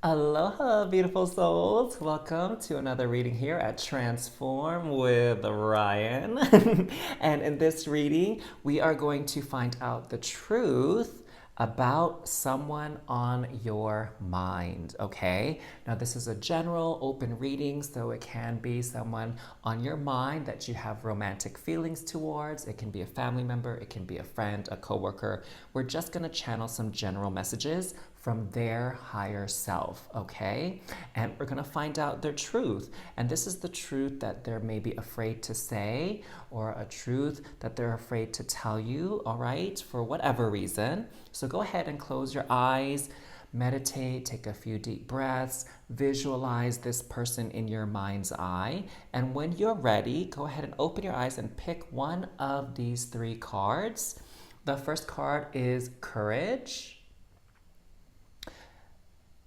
Aloha, beautiful souls. Welcome to another reading here at Transform with Ryan. And in this reading, we are going to find out the truth about someone on your mind, okay? Now, this is a general open reading, so it can be someone on your mind that you have romantic feelings towards. It can be a family member, it can be a friend, a coworker. We're just gonna channel some general messages from their higher self, okay? And we're gonna find out their truth. And this is the truth that they're maybe afraid to say, or a truth that they're afraid to tell you, all right, for whatever reason. So go ahead and close your eyes, meditate, take a few deep breaths, visualize this person in your mind's eye. And when you're ready, go ahead and open your eyes and pick one of these three cards. The first card is Courage.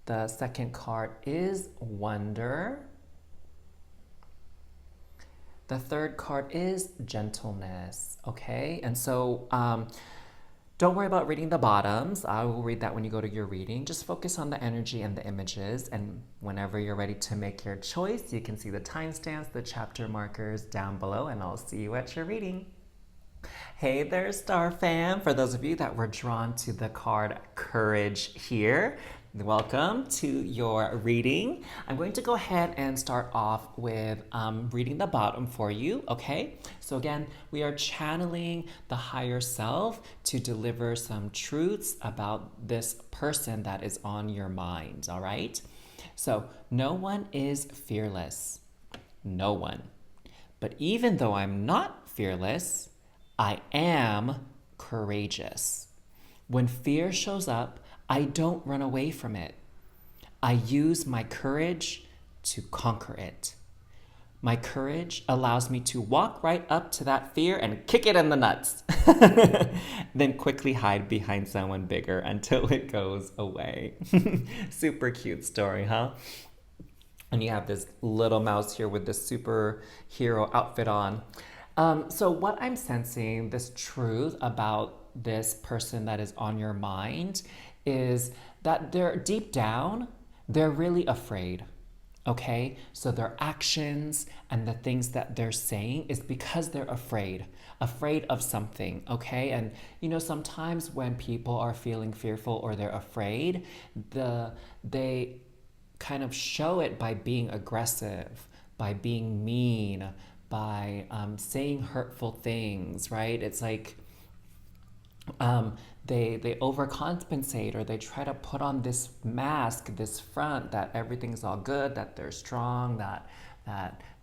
The second card is Wonder. The third card is Gentleness, okay? And so don't worry about reading the bottoms. I will read that when you go to your reading. Just focus on the energy and the images. And whenever you're ready to make your choice, you can see the timestamps, the chapter markers down below, and I'll see you at your reading. Hey there, Star Fam. For those of you that were drawn to the card Courage here, welcome to your reading. I'm going to go ahead and start off with reading the bottom for you, okay? So again, we are channeling the higher self to deliver some truths about this person that is on your mind, all right? So no one is fearless. No one. But even though I'm not fearless, I am courageous. When fear shows up, I don't run away from it. I use my courage to conquer it. My courage allows me to walk right up to that fear and kick it in the nuts. Then quickly hide behind someone bigger until it goes away. Super cute story, huh? And you have this little mouse here with this superhero outfit on. So what I'm sensing, this truth about this person that is on your mind, is that they're deep down, they're really afraid, okay? So their actions and the things that they're saying is because they're afraid of something, okay? And sometimes when people are feeling fearful or they're afraid, they kind of show it by being aggressive, by being mean, by saying hurtful things, right? It's like they overcompensate, or they try to put on this mask, this front that everything's all good, that they're strong, that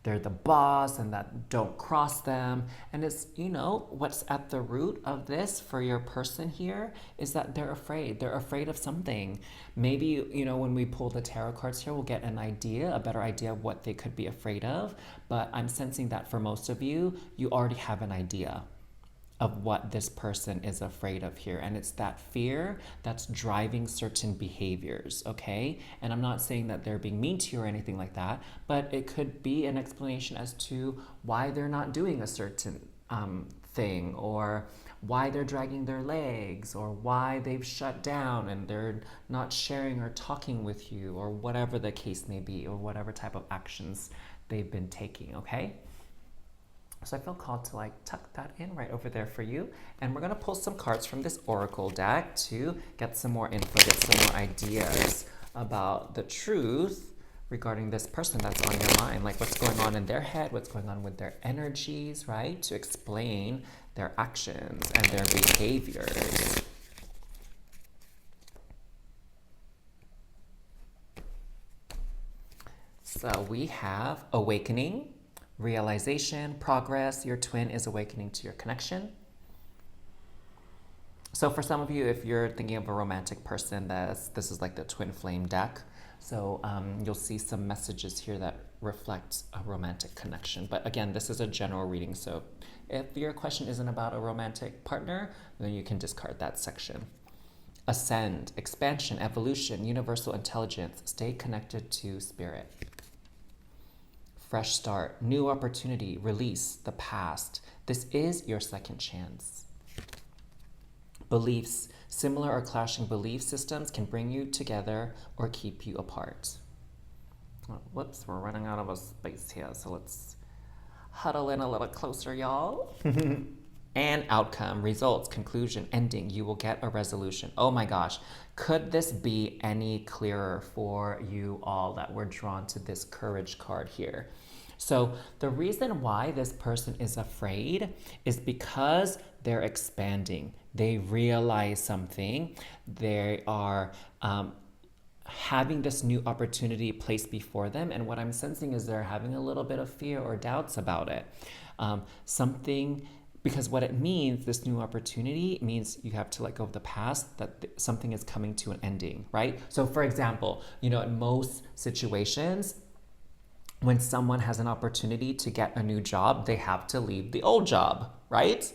they're the boss, and that don't cross them. And it's, what's at the root of this for your person here is that they're afraid. They're afraid of something. Maybe, when we pull the tarot cards here, we'll get a better idea of what they could be afraid of. But I'm sensing that for most of you, you already have an idea of what this person is afraid of here. And it's that fear that's driving certain behaviors, okay? And I'm not saying that they're being mean to you or anything like that, but it could be an explanation as to why they're not doing a certain thing, or why they're dragging their legs, or why they've shut down and they're not sharing or talking with you, or whatever the case may be, or whatever type of actions they've been taking, okay? So I feel called to tuck that in right over there for you. And we're gonna pull some cards from this oracle deck to get some more info, get some more ideas about the truth regarding this person that's on your mind. Like what's going on in their head, what's going on with their energies, right? To explain their actions and their behaviors. So we have awakening, realization, progress. Your twin is awakening to your connection. So for some of you, if you're thinking of a romantic person, this is like the twin flame deck. So you'll see some messages here that reflect a romantic connection. But again, this is a general reading. So if your question isn't about a romantic partner, then you can discard that section. Ascend, expansion, evolution, universal intelligence. Stay connected to spirit. Fresh start, new opportunity, release the past. This is your second chance. Beliefs, Similar or clashing belief systems can bring you together or keep you apart. Oh, whoops, we're running out of a space here, so let's huddle in a little closer, y'all. And outcome, results, conclusion, ending. You will get a resolution. Oh my gosh, could this be any clearer for you all that we're drawn to this courage card here? So the reason why this person is afraid is because they're expanding. They realize something. They are having this new opportunity placed before them. And what I'm sensing is they're having a little bit of fear or doubts about it. Because what it means, this new opportunity means you have to let go of the past, that something is coming to an ending, right? So for example, in most situations, when someone has an opportunity to get a new job, they have to leave the old job, right?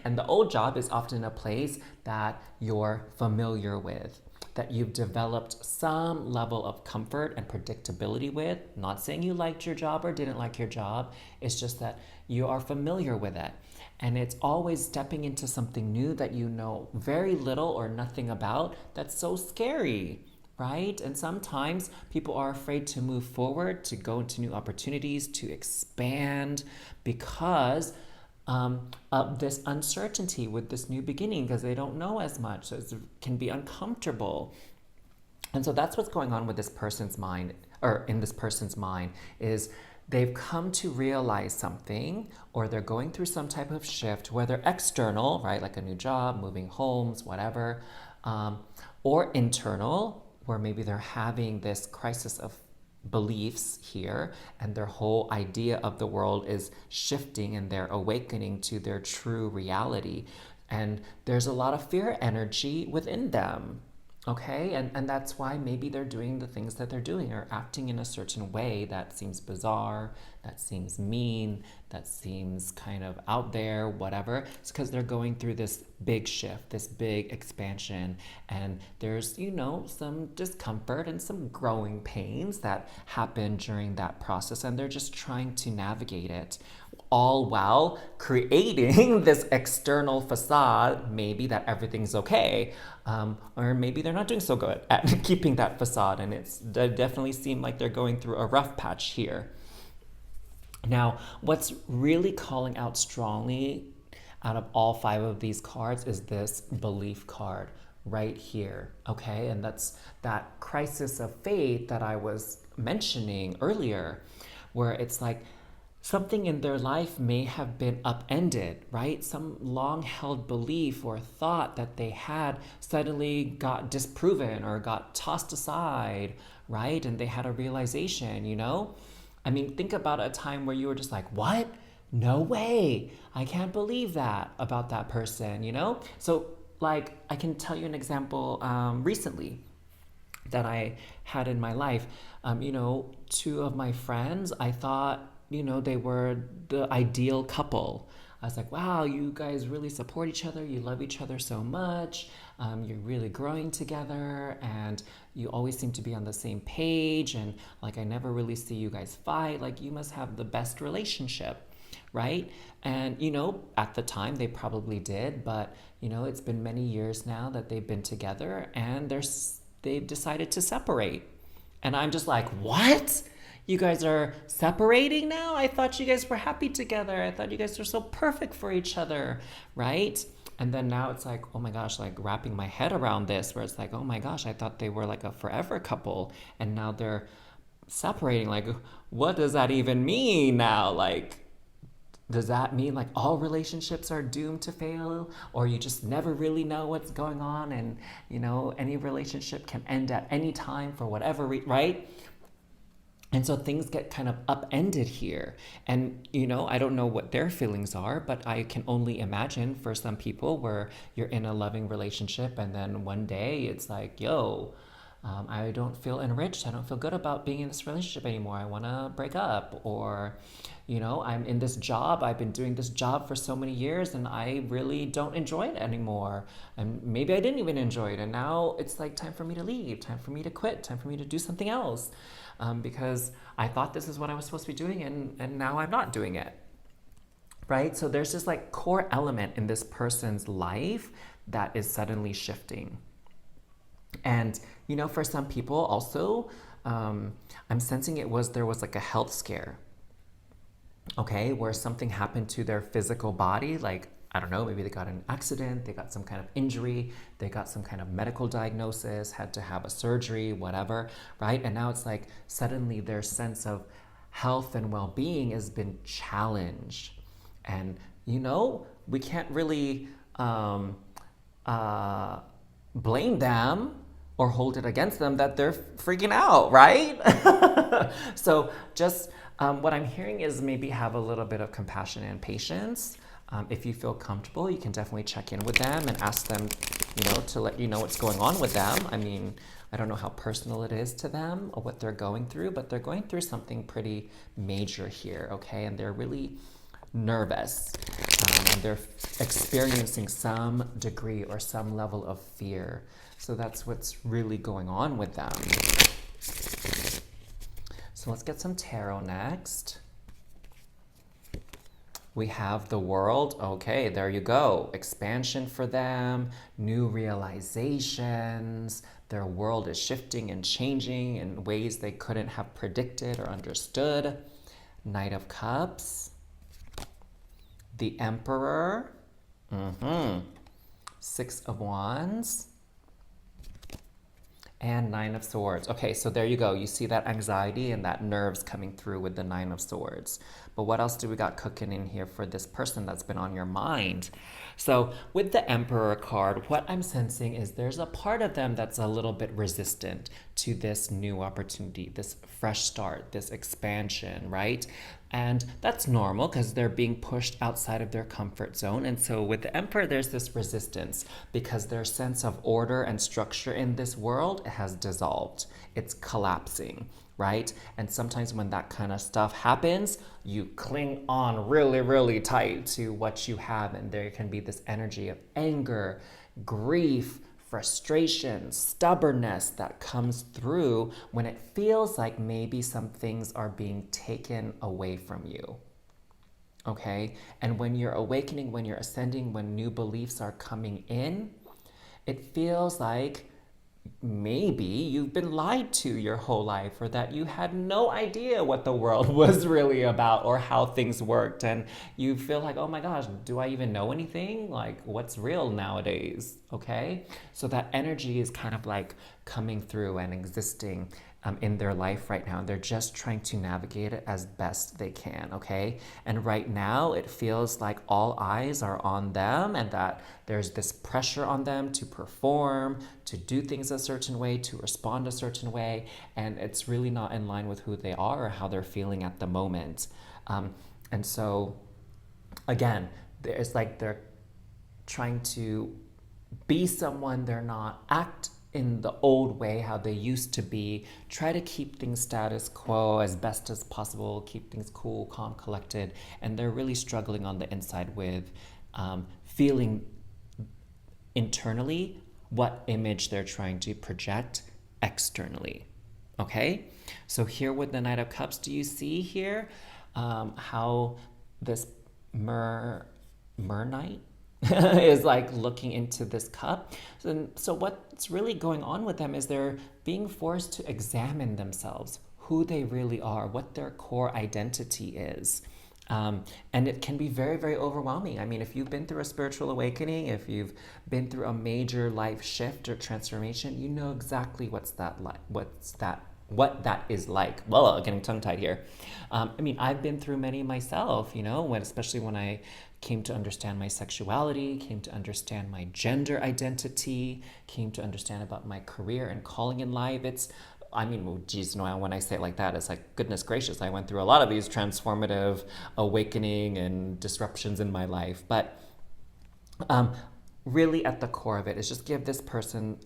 And the old job is often a place that you're familiar with, that you've developed some level of comfort and predictability with. Not saying you liked your job or didn't like your job, it's just that you are familiar with it. And it's always stepping into something new that you know very little or nothing about that's so scary, right? And sometimes people are afraid to move forward, to go into new opportunities, to expand because of this uncertainty with this new beginning, because they don't know as much. So it can be uncomfortable. And so that's what's going on with this person's mind, or in this person's mind, is they've come to realize something, or they're going through some type of shift, whether external, right, like a new job, moving homes, whatever, or internal, where maybe they're having this crisis of beliefs here, and their whole idea of the world is shifting and they're awakening to their true reality. And there's a lot of fear energy within them. Okay, and that's why maybe they're doing the things that they're doing, or acting in a certain way that seems bizarre, that seems mean, that seems kind of out there, whatever. It's because they're going through this big shift, this big expansion, and there's, some discomfort and some growing pains that happen during that process, and they're just trying to navigate it, all while creating this external facade, maybe that everything's okay, or maybe they're not doing so good at keeping that facade, and they definitely seem like they're going through a rough patch here. Now, what's really calling out strongly out of all 5 of these cards is this belief card right here, okay? And that's that crisis of faith that I was mentioning earlier, where it's like something in their life may have been upended, right? Some long-held belief or thought that they had suddenly got disproven or got tossed aside, right? And they had a realization, I mean, think about a time where you were just like, what? No way. I can't believe that about that person, So, like, I can tell you an example recently that I had in my life. 2 of my friends, I thought, they were the ideal couple. I was like, wow, you guys really support each other. You love each other so much. You're really growing together, and you always seem to be on the same page. And like, I never really see you guys fight. Like, you must have the best relationship, right? And, at the time they probably did, but, it's been many years now that they've been together, and they've decided to separate. And I'm just like, what? You guys are separating now? I thought you guys were happy together. I thought you guys were so perfect for each other, right? And then now it's like, oh my gosh, like wrapping my head around this, where it's like, oh my gosh, I thought they were like a forever couple, and now they're separating. Like, what does that even mean now? Like, does that mean like all relationships are doomed to fail, or you just never really know what's going on, and any relationship can end at any time for whatever right? And so things get kind of upended here. And, I don't know what their feelings are, but I can only imagine for some people where you're in a loving relationship, and then one day it's like, yo, I don't feel enriched. I don't feel good about being in this relationship anymore. I want to break up. Or, I'm in this job. I've been doing this job for so many years, and I really don't enjoy it anymore. And maybe I didn't even enjoy it. And now it's like time for me to leave, time for me to quit, time for me to do something else. Because I thought this is what I was supposed to be doing, and now I'm not doing it, right? So there's this like core element in this person's life that is suddenly shifting. And, you know, for some people also, I'm sensing there was like a health scare, okay, where something happened to their physical body, like, I don't know, maybe they got in an accident, they got some kind of injury, they got some kind of medical diagnosis, had to have a surgery, whatever, right? And now it's like suddenly their sense of health and well being has been challenged. And, you know, we can't really uh, blame them or hold it against them that they're freaking out, right? So just what I'm hearing is maybe have a little bit of compassion and patience. If you feel comfortable, you can definitely check in with them and ask them, you know, to let you know what's going on with them. I mean, I don't know how personal it is to them or what they're going through, but they're going through something pretty major here, okay? And they're really nervous, and they're experiencing some degree or some level of fear. So that's what's really going on with them. So let's get some tarot next. We have the World. Okay, there you go. Expansion for them, new realizations. Their world is shifting and changing in ways they couldn't have predicted or understood. Knight of Cups. The Emperor. Six of Wands. And Nine of Swords. Okay, so there you go. You see that anxiety and that nerves coming through with the Nine of Swords. But what else do we got cooking in here for this person that's been on your mind? So with the Emperor card, what I'm sensing is there's a part of them that's a little bit resistant to this new opportunity, this fresh start, this expansion, right? And that's normal because they're being pushed outside of their comfort zone. And so with the Emperor, there's this resistance because their sense of order and structure in this world has dissolved. It's collapsing, right? And sometimes when that kind of stuff happens, you cling on really, really tight to what you have. And there can be this energy of anger, grief, frustration, stubbornness that comes through when it feels like maybe some things are being taken away from you. Okay? And when you're awakening, when you're ascending, when new beliefs are coming in, it feels like maybe you've been lied to your whole life, or that you had no idea what the world was really about or how things worked, and you feel like, oh my gosh, do I even know anything? Like, what's real nowadays? Okay, so that energy is kind of like coming through and existing in their life right now. They're just trying to navigate it as best they can, okay? And right now, it feels like all eyes are on them and that there's this pressure on them to perform, to do things a certain way, to respond a certain way, and it's really not in line with who they are or how they're feeling at the moment. And so, again, it's like they're trying to be someone they're not, act in the old way, how they used to be, try to keep things status quo as best as possible, keep things cool, calm, collected, and they're really struggling on the inside with feeling internally what image they're trying to project externally. Okay? So here with the Knight of Cups, do you see here how this Mer Knight is like looking into this cup? So what's really going on with them is they're being forced to examine themselves, who they really are, what their core identity is. And it can be very, very overwhelming. I mean, if you've been through a spiritual awakening, if you've been through a major life shift or transformation, you know exactly what that is like. Well, getting tongue-tied here. I mean, I've been through many myself, you know, especially when I came to understand my sexuality, came to understand my gender identity, came to understand about my career and calling in life. I mean, well, geez, no, when I say it like that, it's like, goodness gracious, I went through a lot of these transformative awakening and disruptions in my life. But really at the core of it is just give this person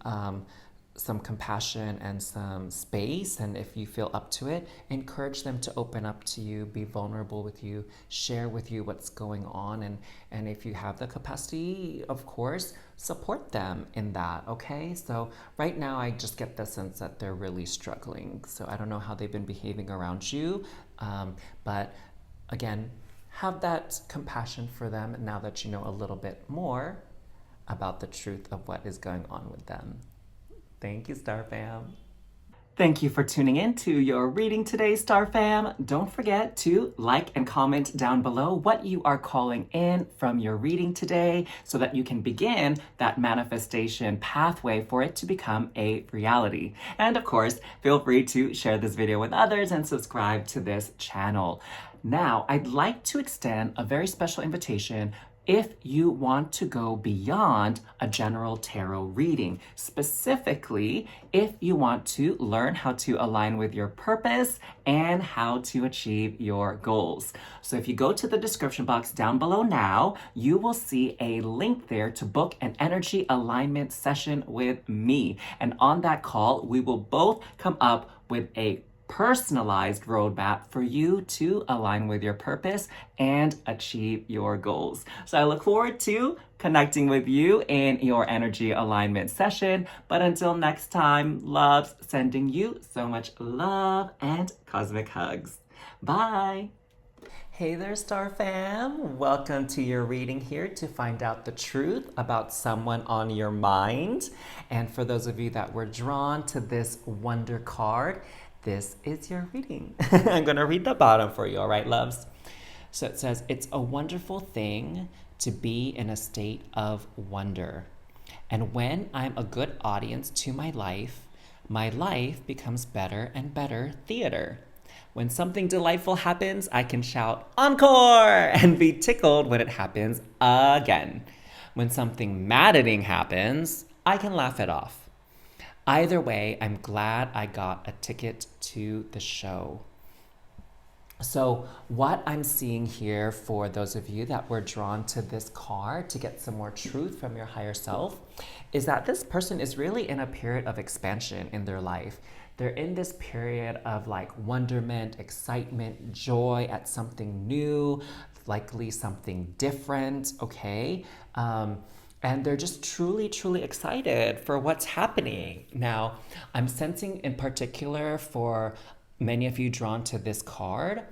some compassion and some space, and if you feel up to it, encourage them to open up to you, be vulnerable with you, share with you what's going on, and if you have the capacity, of course, support them in that, okay? So right now I just get the sense that they're really struggling. So I don't know how they've been behaving around you, but again, have that compassion for them now that you know a little bit more. about the truth of what is going on with them. Thank you, Star Fam. Thank you for tuning in to your reading today, Star Fam. Don't forget to like and comment down below what you are calling in from your reading today so that you can begin that manifestation pathway for it to become a reality. And of course, feel free to share this video with others and subscribe to this channel. Now, I'd like to extend a very special invitation if you want to go beyond a general tarot reading, specifically if you want to learn how to align with your purpose and how to achieve your goals. So if you go to the description box down below now, you will see a link there to book an energy alignment session with me. And on that call, we will both come up with a personalized roadmap for you to align with your purpose and achieve your goals. So I look forward to connecting with you in your energy alignment session. But until next time, loves, sending you so much love and cosmic hugs. Bye. Hey there, Star Fam. Welcome to your reading here to find out the truth about someone on your mind. And for those of you that were drawn to this wonder card, this is your reading. I'm going to read the bottom for you, all right, loves? So it says, it's a wonderful thing to be in a state of wonder. And when I'm a good audience to my life becomes better and better theater. When something delightful happens, I can shout, encore, and be tickled when it happens again. When something maddening happens, I can laugh it off. Either way, I'm glad I got a ticket to the show. So what I'm seeing here for those of you that were drawn to this card to get some more truth from your higher self is that this person is really in a period of expansion in their life. They're in this period of like wonderment, excitement, joy at something new, likely something different, okay? And they're just truly, truly excited for what's happening. Now, I'm sensing in particular for many of you drawn to this card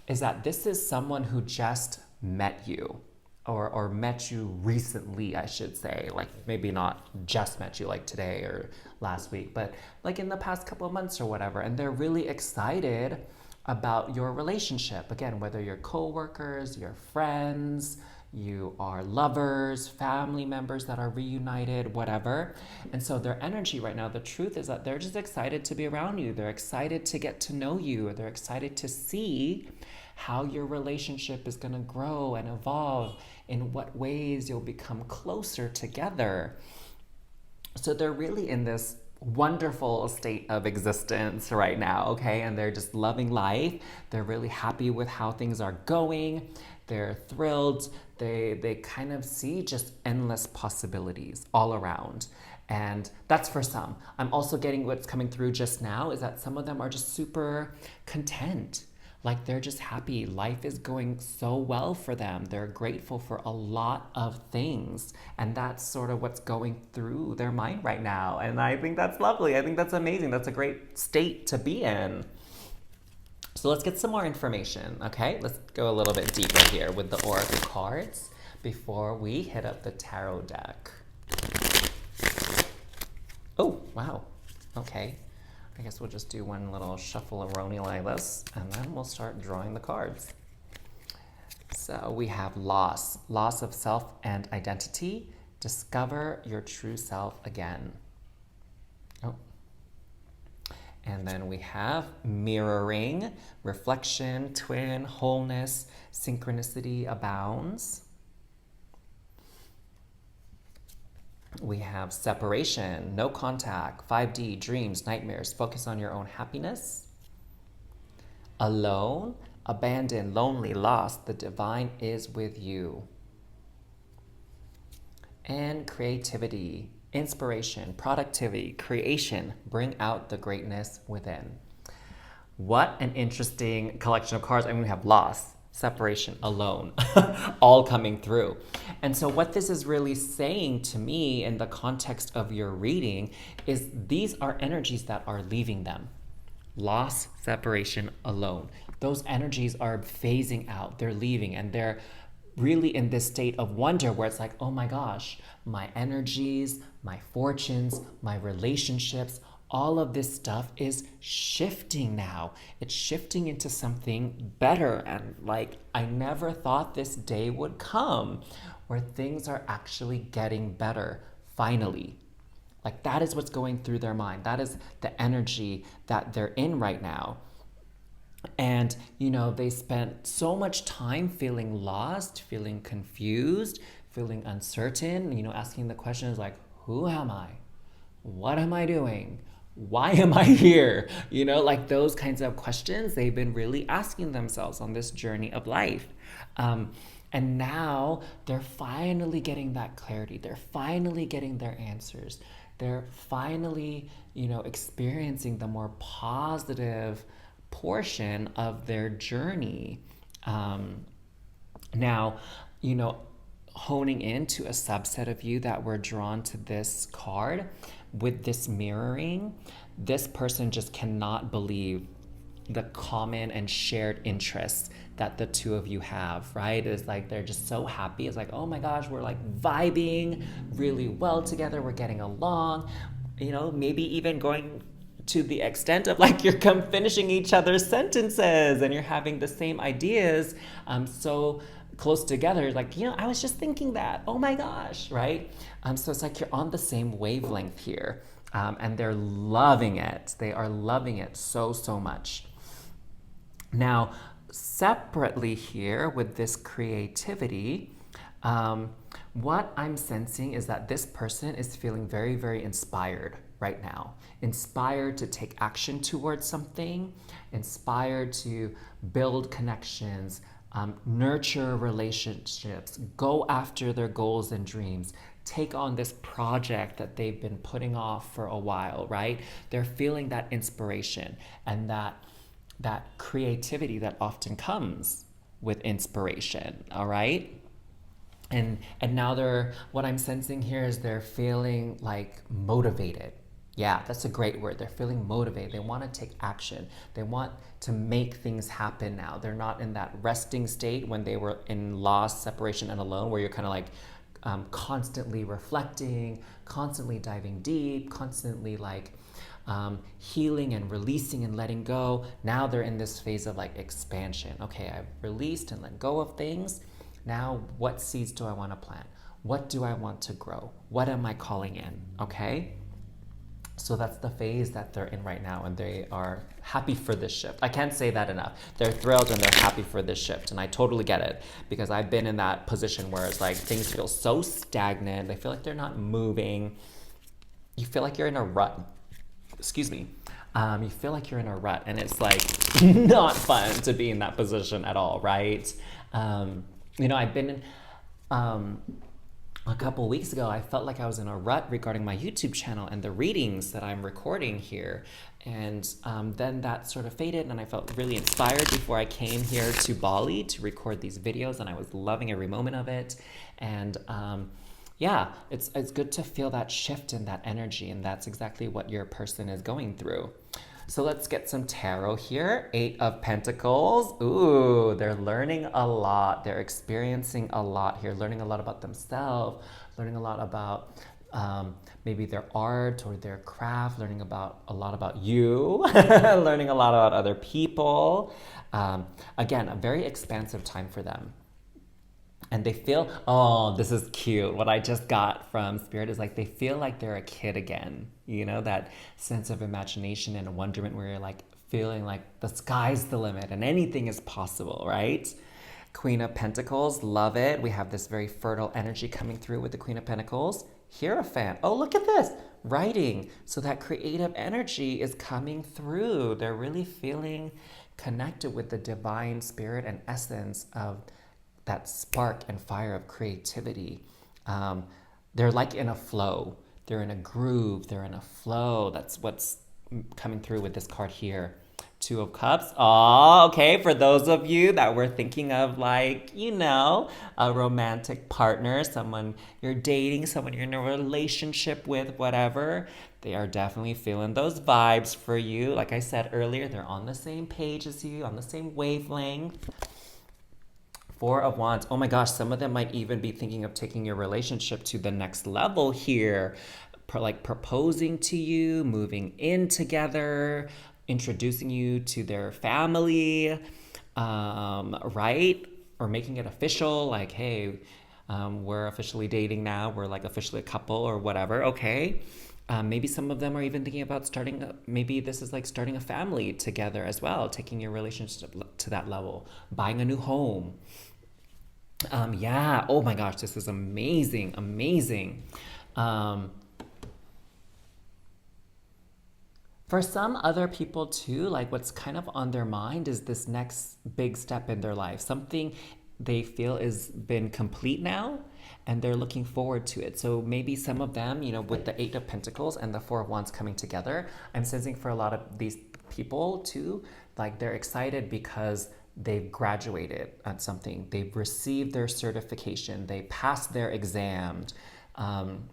is that this is someone who just met you or met you recently, I should say. Like maybe not just met you like today or last week, but like in the past couple of months or whatever. And they're really excited about your relationship. Again, whether you're coworkers, your friends, you are lovers, family members that are reunited, whatever. And so their energy right now, the truth is that they're just excited to be around you. They're excited to get to know you. They're excited to see how your relationship is going to grow and evolve, in what ways you'll become closer together. So they're really in this wonderful state of existence right now, okay? And they're just loving life. They're really happy with how things are going. They're thrilled. They kind of see just endless possibilities all around. And that's for some. I'm also getting what's coming through just now is that some of them are just super content. Like they're just happy. Life is going so well for them. They're grateful for a lot of things. And that's sort of what's going through their mind right now. And I think that's lovely. I think that's amazing. That's a great state to be in. So let's get some more information, okay? Let's go a little bit deeper here with the oracle cards before we hit up the tarot deck. Oh, wow. Okay. I guess we'll just do one little shuffle-a-roni like this, and then we'll start drawing the cards. So we have loss of self and identity. Discover your true self again. Oh. And then we have mirroring, reflection, twin, wholeness, synchronicity abounds. We have separation, no contact, 5D, dreams, nightmares, focus on your own happiness. Alone, abandoned, lonely, lost, the divine is with you. And creativity, inspiration, productivity, creation, bring out the greatness within. What an interesting collection of cards. I mean, we have loss, separation, alone, all coming through. And so what this is really saying to me in the context of your reading is these are energies that are leaving them. Loss, separation, alone. Those energies are phasing out. They're leaving and they're really in this state of wonder where it's like, oh my gosh, my energies, my fortunes, my relationships, all of this stuff is shifting now. It's shifting into something better. And like, I never thought this day would come where things are actually getting better, finally. Like, that is what's going through their mind. That is the energy that they're in right now. And, they spent so much time feeling lost, feeling confused, feeling uncertain, asking the questions like, who am I? What am I doing? Why am I here? Like those kinds of questions they've been really asking themselves on this journey of life. And now they're finally getting that clarity. They're finally getting their answers. They're finally, experiencing the more positive portion of their journey. Now, honing into a subset of you that were drawn to this card with this mirroring, this person just cannot believe the common and shared interests that the two of you have, right? It's like they're just so happy. It's like, oh my gosh, we're like vibing really well together. We're getting along, maybe even going to the extent of like you're finishing each other's sentences and you're having the same ideas so close together. Like, I was just thinking that. Oh my gosh, right? So it's like you're on the same wavelength here. And they're loving it. They are loving it so, so much. Now, separately here with this creativity, what I'm sensing is that this person is feeling very, very inspired right now. Inspired to take action towards something, inspired to build connections, nurture relationships, go after their goals and dreams, take on this project that they've been putting off for a while, right? They're feeling that inspiration and that creativity that often comes with inspiration, all right? And now what I'm sensing here is they're feeling like motivated. Yeah, that's a great word. They're feeling motivated. They want to take action. They want to make things happen now. They're not in that resting state when they were in loss, separation, and alone, where you're kind of like constantly reflecting, constantly diving deep, constantly like healing and releasing and letting go. Now they're in this phase of like expansion. Okay, I've released and let go of things. Now, what seeds do I want to plant? What do I want to grow? What am I calling in? Okay? So that's the phase that they're in right now, and they are happy for this shift. I can't say that enough. They're thrilled and they're happy for this shift, and I totally get it because I've been in that position where it's like things feel so stagnant. They feel like they're not moving. You feel like you're in a rut. Excuse me. You feel like you're in a rut, and it's like not fun to be in that position at all, right? I've been in... a couple weeks ago, I felt like I was in a rut regarding my YouTube channel and the readings that I'm recording here. And then that sort of faded, and I felt really inspired before I came here to Bali to record these videos, and I was loving every moment of it. And yeah, it's good to feel that shift in that energy, and that's exactly what your person is going through. So let's get some tarot here. 8 of Pentacles. Ooh, they're learning a lot. They're experiencing a lot here, learning a lot about themselves, learning a lot about maybe their art or their craft, learning about a lot about you, learning a lot about other people. Again, a very expansive time for them. And they feel, oh, this is cute. What I just got from Spirit is like they feel like they're a kid again. That sense of imagination and wonderment where you're like feeling like the sky's the limit and anything is possible, right? Queen of Pentacles, love it. We have this very fertile energy coming through with the Queen of Pentacles. Hierophant, oh, look at this, writing. So that creative energy is coming through. They're really feeling connected with the divine spirit and essence of that spark and fire of creativity. They're like in a flow. They're in a groove. They're in a flow. That's what's coming through with this card here. 2 of Cups. Oh, okay. For those of you that were thinking of like, a romantic partner, someone you're dating, someone you're in a relationship with, whatever, they are definitely feeling those vibes for you. Like I said earlier, they're on the same page as you, on the same wavelength. Four of Wands. Oh my gosh, some of them might even be thinking of taking your relationship to the next level here. Like proposing to you, moving in together, introducing you to their family, right? Or making it official, like, hey, we're officially dating now, we're like officially a couple or whatever, okay? Maybe some of them are even thinking about maybe this is like starting a family together as well, taking your relationship to that level, buying a new home. Yeah, oh my gosh, this is amazing, amazing. Um, For some other people too, like what's kind of on their mind is this next big step in their life. Something they feel is been complete now and they're looking forward to it. So maybe some of them, with the 8 of Pentacles and the 4 of Wands coming together, I'm sensing for a lot of these people too, like they're excited because they've graduated at something. They've received their certification. They passed their exam. Um,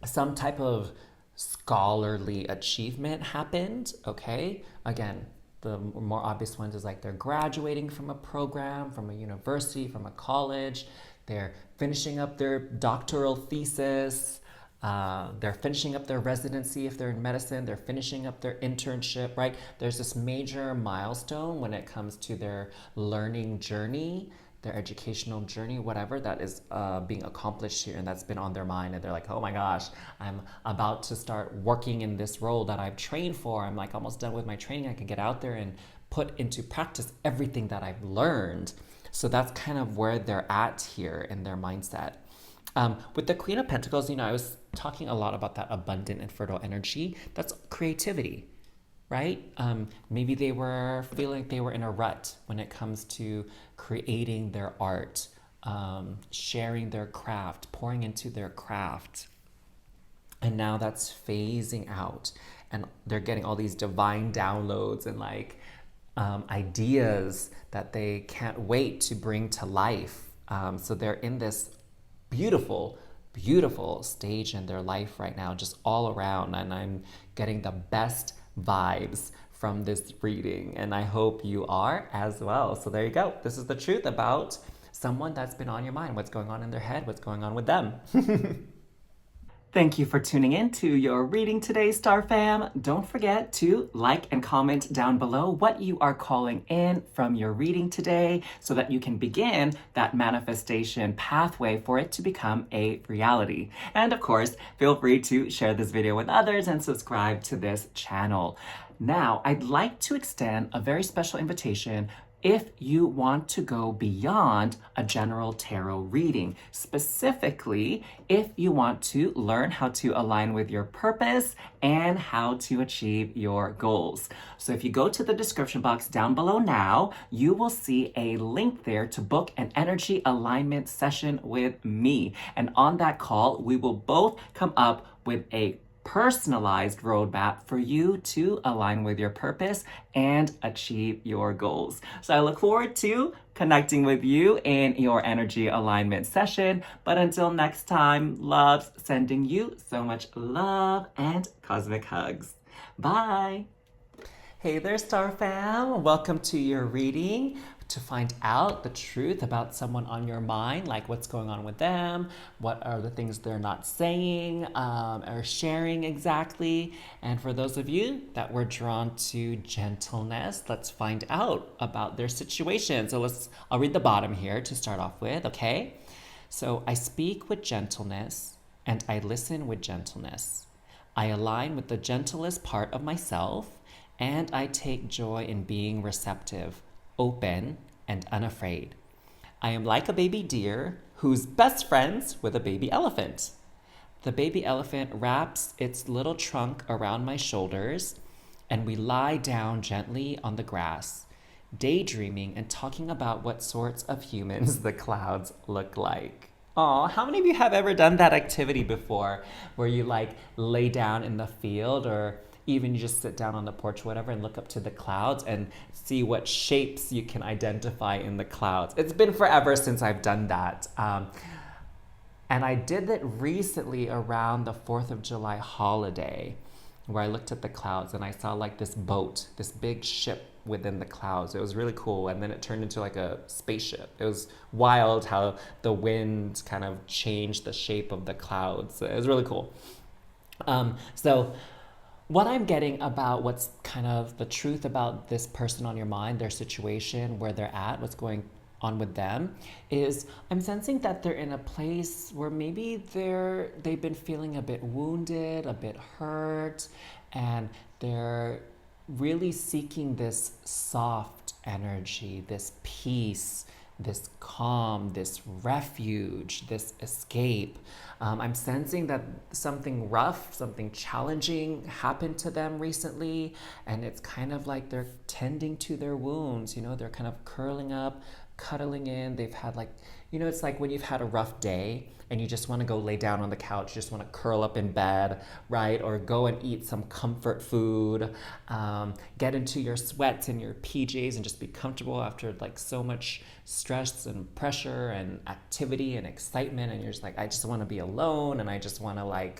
some type of scholarly achievement happened, okay? Again, the more obvious ones is like they're graduating from a program, from a university, from a college, they're finishing up their doctoral thesis, they're finishing up their residency if they're in medicine, they're finishing up their internship, right? There's this major milestone when it comes to their learning journey, their educational journey, whatever that is being accomplished here, and that's been on their mind, and they're like, oh my gosh, I'm about to start working in this role that I've trained for. I'm like almost done with my training. I can get out there and put into practice everything that I've learned. So that's kind of where they're at here in their mindset. With the Queen of Pentacles, I was talking a lot about that abundant and fertile energy. That's creativity, right? Maybe they were feeling like they were in a rut when it comes to creating their art, sharing their craft, pouring into their craft. And now that's phasing out. And they're getting all these divine downloads and like ideas that they can't wait to bring to life. So they're in this beautiful, beautiful stage in their life right now, just all around. And I'm getting the best vibes from this reading, and I hope you are as well. So there you go. This is the truth about someone that's been on your mind, what's going on in their head, what's going on with them. Thank you for tuning in to your reading today, Star Fam. Don't forget to like and comment down below what you are calling in from your reading today so that you can begin that manifestation pathway for it to become a reality. And of course, feel free to share this video with others and subscribe to this channel. Now, I'd like to extend a very special invitation if you want to go beyond a general tarot reading, specifically if you want to learn how to align with your purpose and how to achieve your goals. So if you go to the description box down below now, you will see a link there to book an energy alignment session with me. And on that call, we will both come up with a personalized roadmap for you to align with your purpose and achieve your goals. So I look forward to connecting with you in your energy alignment session. But until next time, loves, sending you so much love and cosmic hugs. Bye. Hey there, Star Fam. Welcome to your reading to find out the truth about someone on your mind, like what's going on with them, what are the things they're not saying or sharing exactly. And for those of you that were drawn to gentleness, let's find out about their situation. So I'll read the bottom here to start off with, okay? So I speak with gentleness and I listen with gentleness. I align with the gentlest part of myself and I take joy in being receptive, open, and unafraid. I am like a baby deer who's best friends with a baby elephant. The baby elephant wraps its little trunk around my shoulders, and we lie down gently on the grass, daydreaming and talking about what sorts of humans the clouds look like. Aw, how many of you have ever done that activity before where you like lay down in the field or even you just sit down on the porch, whatever, and look up to the clouds and see what shapes you can identify in the clouds? It's been forever since I've done that. And I did it recently around the 4th of July holiday where I looked at the clouds and I saw like this boat, this big ship within the clouds. It was really cool. And then it turned into like a spaceship. It was wild how the wind kind of changed the shape of the clouds. It was really cool. So what I'm getting about what's kind of the truth about this person on your mind, their situation, where they're at, what's going on with them, is I'm sensing that they're in a place where maybe they've been feeling a bit wounded, a bit hurt, and they're really seeking this soft energy, this peace, this calm, this refuge, this escape. I'm sensing that something rough, something challenging happened to them recently, and it's kind of like they're tending to their wounds. They're kind of curling up, cuddling in. They've had it's like when you've had a rough day and you just want to go lay down on the couch, you just want to curl up in bed, right? Or go and eat some comfort food, get into your sweats and your PJs and just be comfortable after like so much stress and pressure and activity and excitement. And you're just like, I just want to be alone and I just want to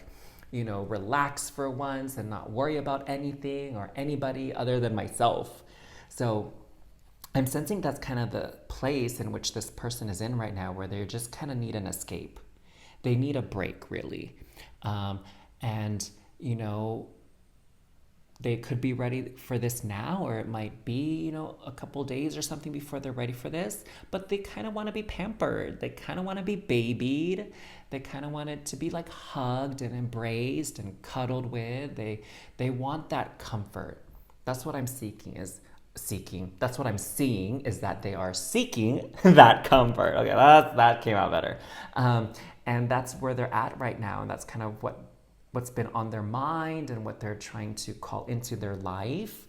relax for once and not worry about anything or anybody other than myself. So I'm sensing that's kind of the place in which this person is in right now, where they just kind of need an escape. They need a break, really. And they could be ready for this now, or it might be, a couple days or something before they're ready for this. But they kind of want to be pampered. They kind of want to be babied. They kind of want it to be like hugged and embraced and cuddled with. They want that comfort. That's what I'm that's what I'm seeing, is that they are seeking that comfort. Okay, that came out better. And that's where they're at right now. And that's kind of what's been on their mind and what they're trying to call into their life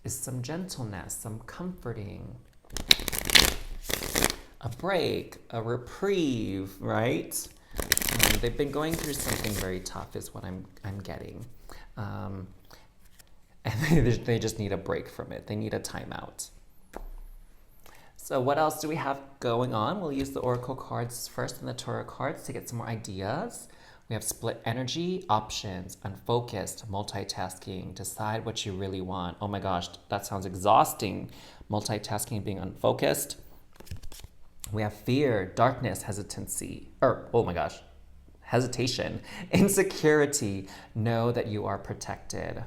is some gentleness, some comforting, a break, a reprieve, right? They've been going through something very tough is what I'm getting. And they just need a break from it. They need a timeout. So what else do we have going on? We'll use the Oracle cards first and the Tarot cards to get some more ideas. We have split energy, options, unfocused, multitasking, decide what you really want. Oh my gosh, that sounds exhausting. Multitasking, being unfocused. We have fear, darkness, hesitancy, hesitation, insecurity, know that you are protected.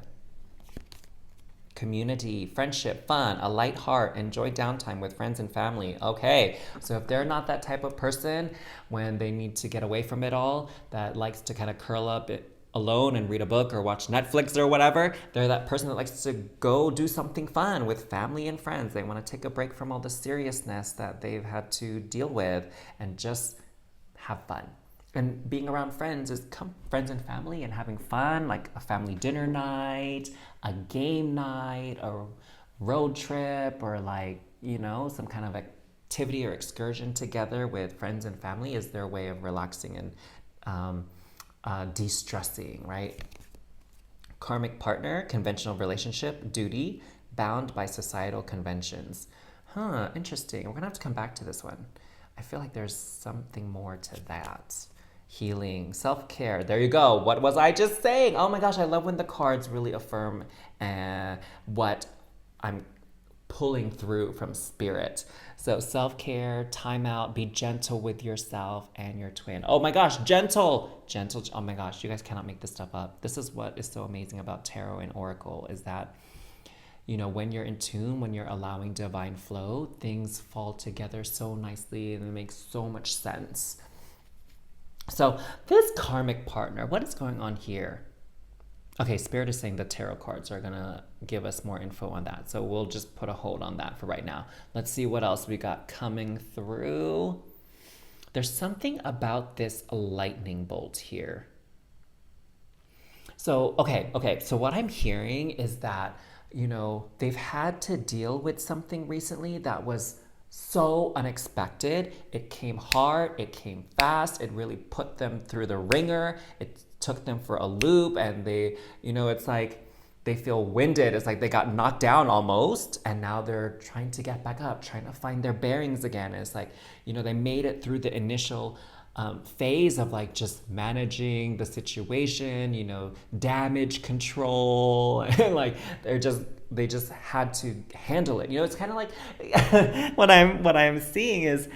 Community, friendship, fun, a light heart, enjoy downtime with friends and family. Okay, so if they're not that type of person when they need to get away from it all, that likes to kind of curl up alone and read a book or watch Netflix or whatever, they're that person that likes to go do something fun with family and friends. They want to take a break from all the seriousness that they've had to deal with and just have fun. And being around friends friends and family and having fun, like a family dinner night, a game night, a road trip, or some kind of activity or excursion together with friends and family is their way of relaxing and de-stressing, right? Karmic partner, conventional relationship, duty, bound by societal conventions. Interesting. We're gonna have to come back to this one. I feel like there's something more to that. Healing, self-care. There you go. What was I just saying? Oh my gosh, I love when the cards really affirm what I'm pulling through from spirit. So self-care, time out, be gentle with yourself and your twin. Oh my gosh, gentle. Oh my gosh, you guys cannot make this stuff up. This is what is so amazing about tarot and oracle, is that when you're in tune, when you're allowing divine flow, things fall together so nicely and it makes so much sense. So this karmic partner, what is going on here? Okay, Spirit is saying the tarot cards are going to give us more info on that. So we'll just put a hold on that for right now. Let's see what else we got coming through. There's something about this lightning bolt here. So, okay. So what I'm hearing is that, they've had to deal with something recently that was so unexpected. It came hard, it came fast, it really put them through the ringer. It took them for a loop, and they, it's like they feel winded. It's like they got knocked down almost, and now they're trying to get back up, trying to find their bearings again. It's like, they made it through the initial phase of like just managing the situation, damage control, and like they just had to handle it. It's kind of like what I'm seeing is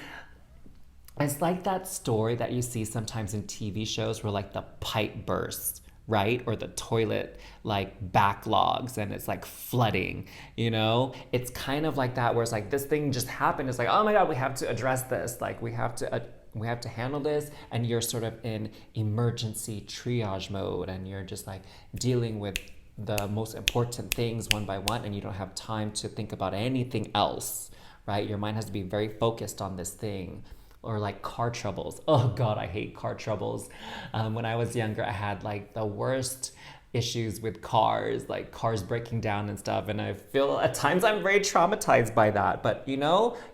it's like that story that you see sometimes in TV shows where like the pipe bursts, right? Or the toilet like backlogs and it's like flooding, It's kind of like that where it's like this thing just happened. It's like, oh my God, we have to address this. Like we have to handle this, and you're sort of in emergency triage mode, and you're just like dealing with the most important things one by one, and you don't have time to think about anything else, right? Your mind has to be very focused on this thing. Or like car troubles. Oh God, I hate car troubles. When I was younger, I had like the worst issues with cars, like cars breaking down and stuff. And I feel at times I'm very traumatized by that. But you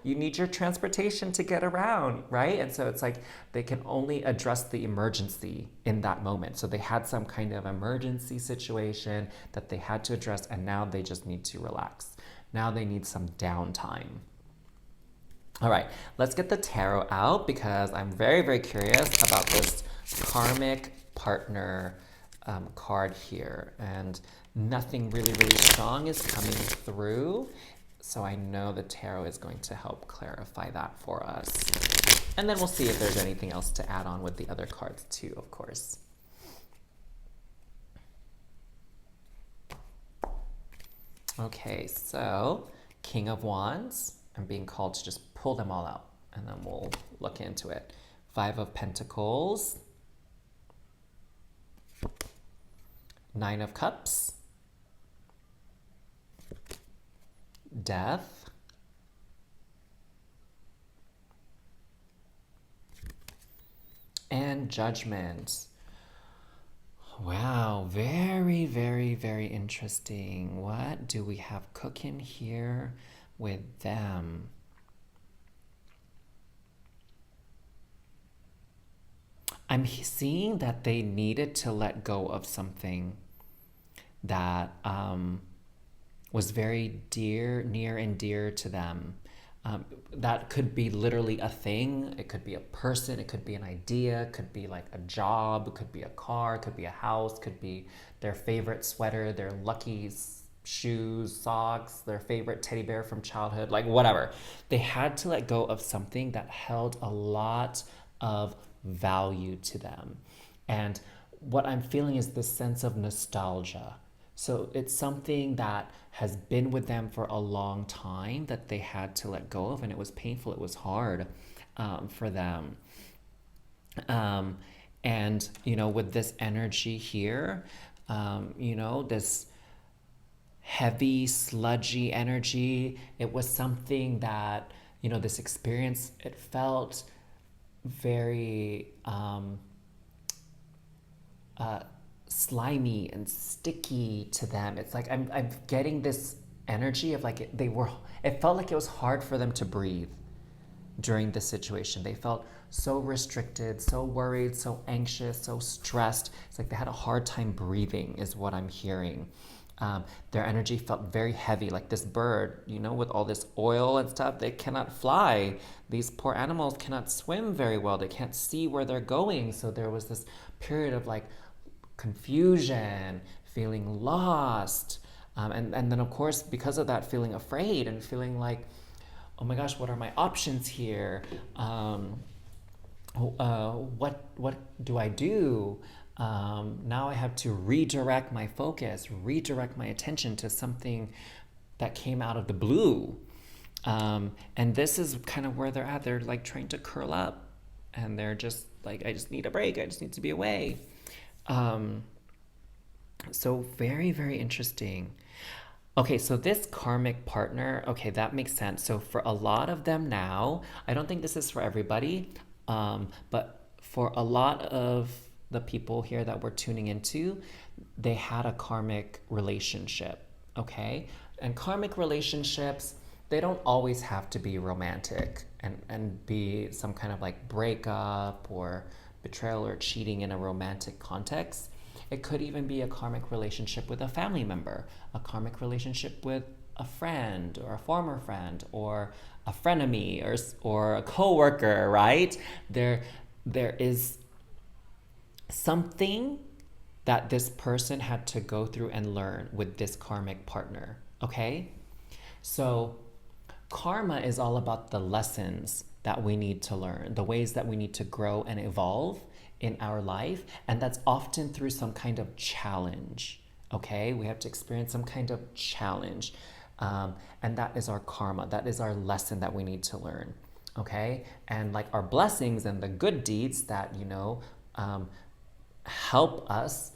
need your transportation to get around, right? And so it's like they can only address the emergency in that moment. So they had some kind of emergency situation that they had to address, and now they just need to relax. Now they need some downtime. All right, let's get the tarot out because I'm very, very curious about this karmic partner card here. And nothing really, really strong is coming through. So I know the tarot is going to help clarify that for us. And then we'll see if there's anything else to add on with the other cards too, of course. Okay, so King of Wands. I'm being called to just pull them all out, and then we'll look into it. 5 of Pentacles, 9 of Cups, Death, and Judgment. Wow, very, very, very interesting. What do we have cooking here with them? I'm seeing that they needed to let go of something that was very near and dear to them. That could be literally a thing. It could be a person. It could be an idea. It could be like a job. It could be a car. It could be a house. It could be their favorite sweater, their lucky shoes, socks, their favorite teddy bear from childhood, like whatever. They had to let go of something that held a lot of value to them. And what I'm feeling is this sense of nostalgia. So it's something that has been with them for a long time that they had to let go of, and it was painful. It was hard for them. And, with this energy here, this heavy, sludgy energy, it was something that, this experience, it felt very slimy and sticky to them. It's like I'm getting this energy of like it felt like it was hard for them to breathe during this situation. They felt so restricted, so worried, so anxious, so stressed. It's like they had a hard time breathing is what I'm hearing. Their energy felt very heavy, like this bird, with all this oil and stuff, they cannot fly. These poor animals cannot swim very well. They can't see where they're going. So there was this period of like confusion, feeling lost. And then, of course, because of that, feeling afraid and feeling like, oh my gosh, what are my options here? What do I do? Now I have to redirect my focus, redirect my attention to something that came out of the blue. And this is kind of where they're at. They're like trying to curl up, and they're just like, I just need a break. I just need to be away. So very, very interesting. Okay, so this karmic partner, okay, that makes sense. So for a lot of them now, I don't think this is for everybody, but for a lot of the people here that we're tuning into, they had a karmic relationship, okay? And karmic relationships, they don't always have to be romantic and be some kind of like breakup or betrayal or cheating in a romantic context. It could even be a karmic relationship with a family member, a karmic relationship with a friend or a former friend or a frenemy or a coworker, right? there is something that this person had to go through and learn with this karmic partner, okay? So karma is all about the lessons that we need to learn, the ways that we need to grow and evolve in our life, and that's often through some kind of challenge, okay? We have to experience some kind of challenge, and that is our karma. That is our lesson that we need to learn, okay? And like our blessings and the good deeds that, help us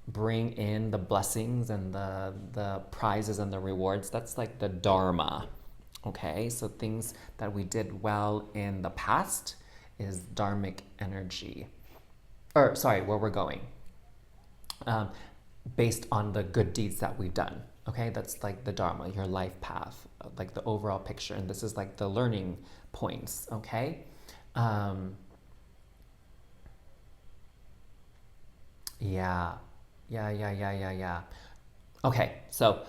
bring in the blessings and the prizes and the rewards, that's like the dharma, okay? So things that we did well in the past is dharmic energy. Or sorry, where we're going. Based on the good deeds that we've done, okay? That's like the dharma, your life path, like the overall picture. And this is like the learning points, okay? Yeah. Okay, so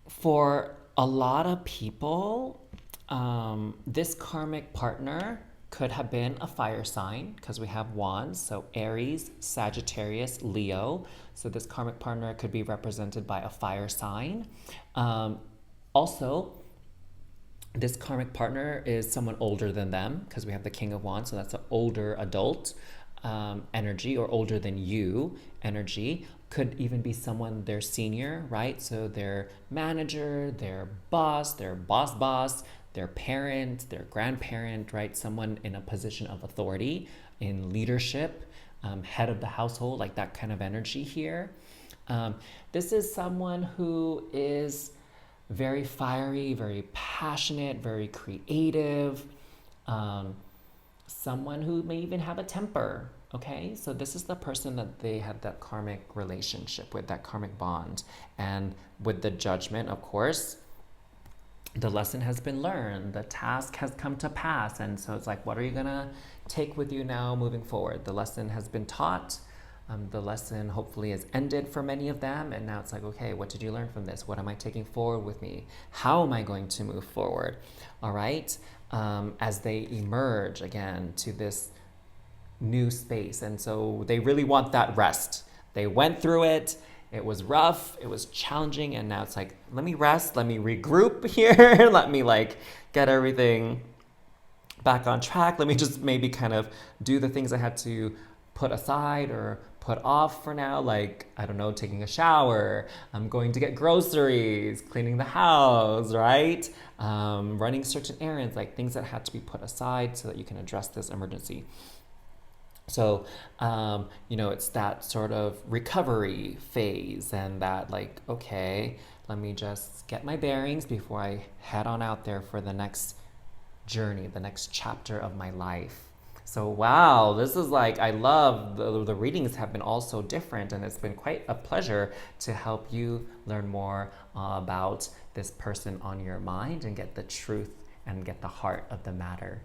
for a lot of people, this karmic partner could have been a fire sign because we have wands. So Aries, Sagittarius, Leo. So this karmic partner could be represented by a fire sign. Also, this karmic partner is someone older than them because we have the King of Wands. So that's an older adult energy, or older than you energy. Could even be someone their senior, right? So their manager, their boss, their boss, their parent, their grandparent, right? Someone in a position of authority, in leadership, head of the household, like that kind of energy here. This is someone who is very fiery, very passionate, very creative, someone who may even have a temper, okay? So this is the person that they had that karmic relationship with, that karmic bond. And with the judgment, of course, the lesson has been learned, the task has come to pass. And so it's like, what are you gonna take with you now moving forward? The lesson has been taught. The lesson hopefully has ended for many of them. And now it's like, okay, what did you learn from this? What am I taking forward with me? How am I going to move forward? All right. As they emerge again to this new space. And so they really want that rest. They went through it. It was rough. It was challenging. And now it's like, let me rest. Let me regroup here. Let me like get everything back on track. Let me just maybe kind of do the things I had to put aside or put off for now, like, I don't know, taking a shower, I'm going to get groceries, cleaning the house, right? Running certain errands, like things that had to be put aside so that you can address this emergency. So, it's that sort of recovery phase and that like, okay, let me just get my bearings before I head on out there for the next journey, the next chapter of my life. So wow, this is like, I love the readings have been all so different, and it's been quite a pleasure to help you learn more about this person on your mind and get the truth and get the heart of the matter.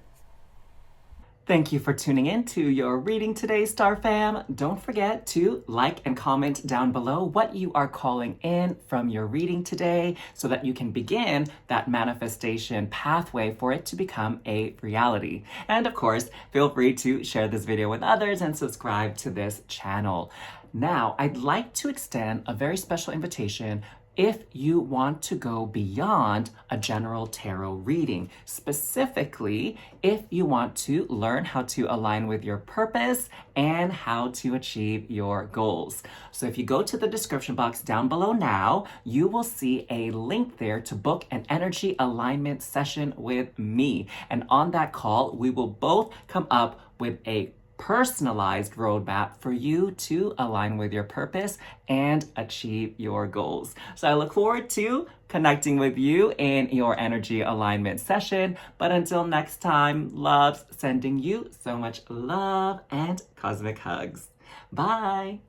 Thank you for tuning in to your reading today, Star Fam. Don't forget to like and comment down below what you are calling in from your reading today so that you can begin that manifestation pathway for it to become a reality. And of course, feel free to share this video with others and subscribe to this channel. Now, I'd like to extend a very special invitation if you want to go beyond a general tarot reading, specifically if you want to learn how to align with your purpose and how to achieve your goals. So if you go to the description box down below now, you will see a link there to book an energy alignment session with me. And on that call, we will both come up with a personalized roadmap for you to align with your purpose and achieve your goals. So I look forward to connecting with you in your energy alignment session. But until next time, loves, sending you so much love and cosmic hugs. Bye.